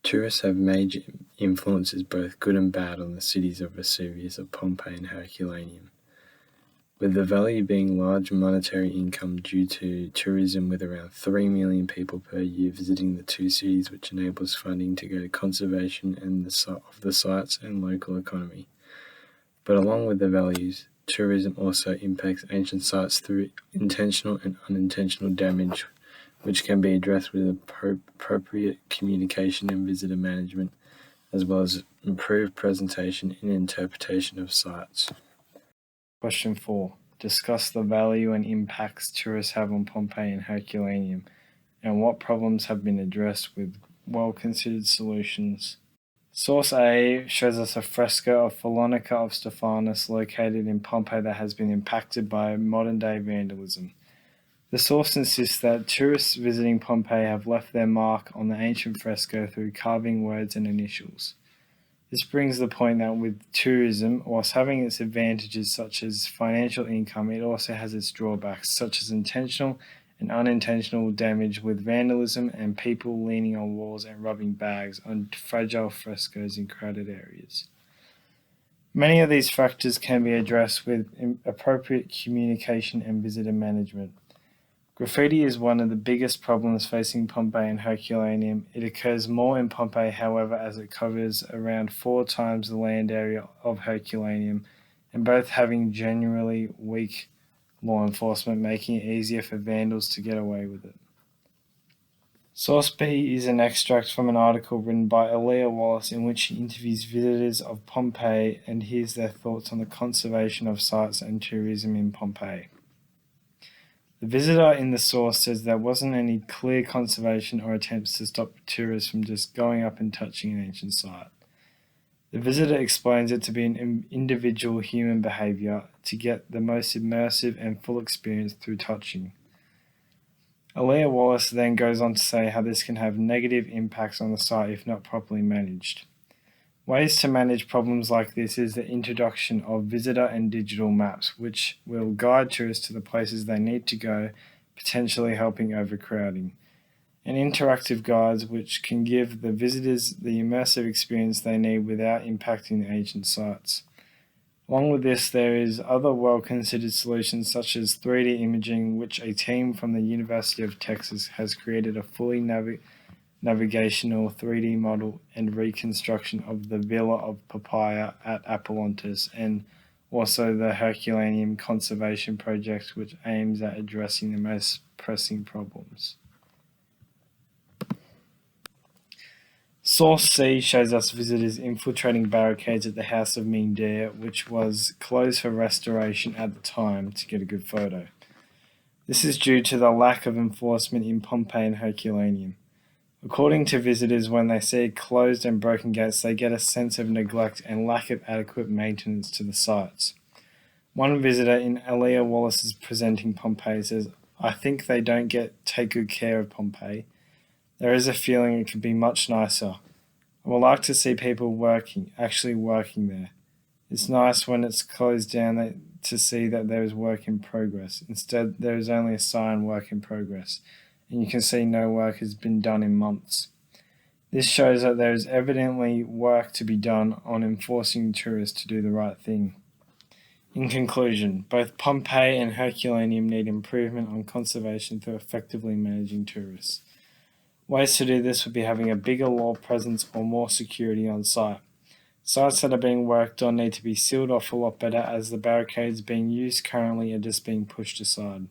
Tourists have major influences, both good and bad, on the cities of Vesuvius, of Pompeii, and Herculaneum, with the value being large monetary income due to tourism, with around 3 million people per year visiting the two cities, which enables funding to go to conservation of the sites and local economy. But along with the values, tourism also impacts ancient sites through intentional and unintentional damage, which can be addressed with appropriate communication and visitor management, as well as improved presentation and interpretation of sites. Question 4. Discuss the value and impacts tourists have on Pompeii and Herculaneum, and what problems have been addressed with well-considered solutions. Source A shows us a fresco of Phalonica of Stephanus located in Pompeii that has been impacted by modern-day vandalism. The source insists that tourists visiting Pompeii have left their mark on the ancient fresco through carving words and initials. This brings the point that with tourism, whilst having its advantages such as financial income, it also has its drawbacks, such as intentional and unintentional damage with vandalism and people leaning on walls and rubbing bags on fragile frescoes in crowded areas. Many of these factors can be addressed with appropriate communication and visitor management. Graffiti is one of the biggest problems facing Pompeii and Herculaneum. It occurs more in Pompeii, however, as it covers around 4 times the land area of Herculaneum, and both having generally weak law enforcement, making it easier for vandals to get away with it. Source B is an extract from an article written by Aaliyah Wallace in which she interviews visitors of Pompeii and hears their thoughts on the conservation of sites and tourism in Pompeii. The visitor in the source says there wasn't any clear conservation or attempts to stop tourists from just going up and touching an ancient site. The visitor explains it to be an individual human behavior to get the most immersive and full experience through touching. Aaliyah Wallace then goes on to say how this can have negative impacts on the site if not properly managed. Ways to manage problems like this is the introduction of visitor and digital maps, which will guide tourists to the places they need to go, potentially helping overcrowding, and interactive guides which can give the visitors the immersive experience they need without impacting the ancient sites. Along with this, there is other well-considered solutions such as 3D imaging, which a team from the University of Texas has created a fully navigational 3D model and reconstruction of the Villa of Poppaea at Apollontis, and also the Herculaneum Conservation Project, which aims at addressing the most pressing problems. Source C shows us visitors infiltrating barricades at the House of Mindare, which was closed for restoration at the time, to get a good photo. This is due to the lack of enforcement in Pompeii and Herculaneum. According to visitors, when they see closed and broken gates, they get a sense of neglect and lack of adequate maintenance to the sites. One visitor in Aaliyah Wallace's Presenting Pompeii says, "I think they don't take good care of Pompeii. There is a feeling it could be much nicer. I would like to see people actually working there. It's nice when it's closed down to see that there is work in progress. Instead, there is only a sign, work in progress, and you can see no work has been done in months. This shows that there is evidently work to be done on enforcing tourists to do the right thing." In conclusion, both Pompeii and Herculaneum need improvement on conservation through effectively managing tourists. Ways to do this would be having a bigger law presence or more security on site. Sites that are being worked on need to be sealed off a lot better, as the barricades being used currently are just being pushed aside.